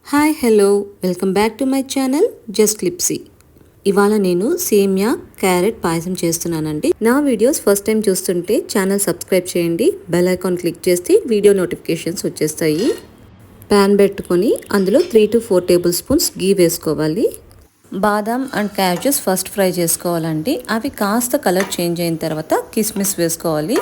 Hi hello welcome back to my channel just క్లిప్సీ. ఇవాళ నేను సేమియా క్యారెట్ పాయసం చేస్తున్నానండి. నా వీడియోస్ ఫస్ట్ టైం చూస్తుంటే ఛానల్ సబ్స్క్రైబ్ చేయండి, బెల్ ఐకాన్ క్లిక్ చేస్తే వీడియో నోటిఫికేషన్స్ వచ్చేస్తాయి. ప్యాన్ పెట్టుకొని అందులో 3 to 4 టేబుల్ స్పూన్స్ గీ వేసుకోవాలి. బాదాం అండ్ క్యాషెస్ ఫస్ట్ ఫ్రై చేసుకోవాలండి. అవి కాస్త కలర్ చేంజ్ అయిన తర్వాత కిస్మిస్ వేసుకోవాలి.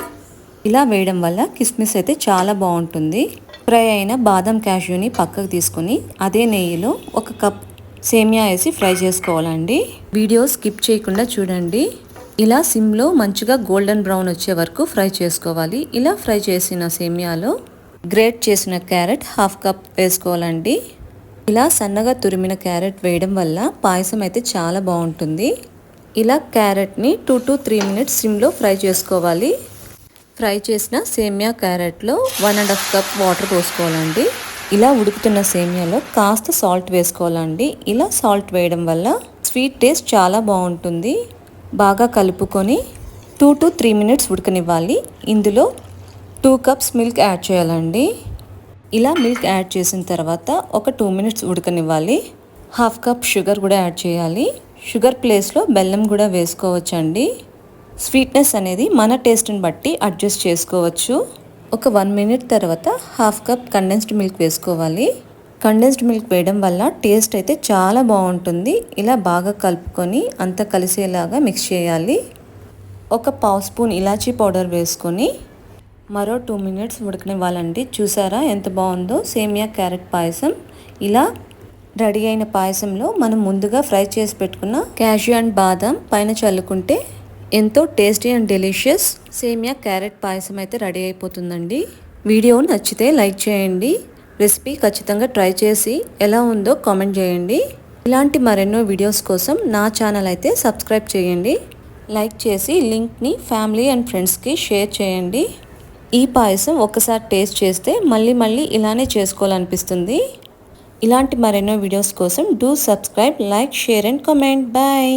ఇలా వేయడం వల్ల కిస్మిస్ అయితే చాలా బాగుంటుంది. ఫ్రై అయిన బాదం క్యాష్యూని పక్కకు తీసుకొని అదే నెయ్యిలో 1 కప్ సేమియా వేసి ఫ్రై చేసుకోవాలండి. వీడియో స్కిప్ చేయకుండా చూడండి. ఇలా సిమ్లో మంచిగా గోల్డెన్ బ్రౌన్ వచ్చే వరకు ఫ్రై చేసుకోవాలి. ఇలా ఫ్రై చేసిన సేమియాలో గ్రేట్ చేసిన క్యారెట్ 1/2 కప్ వేసుకోవాలండి. ఇలా సన్నగా తురిమిన క్యారెట్ వేయడం వల్ల పాయసం అయితే చాలా బాగుంటుంది. ఇలా క్యారెట్ని 2 to 3 మినిట్స్ సిమ్లో ఫ్రై చేసుకోవాలి. ఫ్రై చేసిన సేమియా క్యారెట్లో 1.5 కప్ వాటర్ పోసుకోవాలండి. ఇలా ఉడుకుతున్న సేమియాలో కాస్త సాల్ట్ వేసుకోవాలండి. ఇలా సాల్ట్ వేయడం వల్ల స్వీట్ టేస్ట్ చాలా బాగుంటుంది. బాగా కలుపుకొని 2 to 3 మినిట్స్ ఉడకనివ్వాలి. ఇందులో 2 కప్స్ మిల్క్ యాడ్ చేయాలండి. ఇలా మిల్క్ యాడ్ చేసిన తర్వాత ఒక 2 మినిట్స్ ఉడకనివ్వాలి. 1/2 కప్ షుగర్ కూడా యాడ్ చేయాలి. షుగర్ ప్లేస్లో బెల్లం కూడా వేసుకోవచ్చండి. స్వీట్నెస్ అనేది మన టేస్ట్ని బట్టి అడ్జస్ట్ చేసుకోవచ్చు. ఒక 1 మినిట్ తర్వాత 1/2 కప్ కండెన్స్డ్ మిల్క్ వేసుకోవాలి. కండెన్స్డ్ మిల్క్ వేయడం వల్ల టేస్ట్ అయితే చాలా బాగుంటుంది. ఇలా బాగా కలుపుకొని అంతా కలిసేలాగా మిక్స్ చేయాలి. ఒక 1/2 స్పూన్ ఇలాచీ పౌడర్ వేసుకొని మరో 2 మినిట్స్ ఉడకనివ్వాలండి. చూసారా ఎంత బాగుందో సేమియా క్యారెట్ పాయసం. ఇలా రెడీ అయిన పాయసంలో మనం ముందుగా ఫ్రై చేసి పెట్టుకున్న క్యాష్యూ అండ్ బాదం పైన చల్లుకుంటే ఎంతో టేస్టీ అండ్ డెలిషియస్ సేమియా క్యారెట్ పాయసం అయితే రెడీ అయిపోతుందండి. వీడియో నచ్చితే లైక్ చేయండి. రెసిపీ ఖచ్చితంగా ట్రై చేసి ఎలా ఉందో కామెంట్ చేయండి. ఇలాంటి మరెన్నో వీడియోస్ కోసం నా ఛానల్ అయితే సబ్స్క్రైబ్ చేయండి. లైక్ చేసి లింక్ని ఫ్యామిలీ అండ్ ఫ్రెండ్స్కి షేర్ చేయండి. ఈ పాయసం ఒక్కసారి టేస్ట్ చేస్తే మళ్ళీ ఇలానే చేసుకోవాలనిపిస్తుంది. ఇలాంటి మరెన్నో వీడియోస్ కోసం do subscribe, like, share and comment. Bye.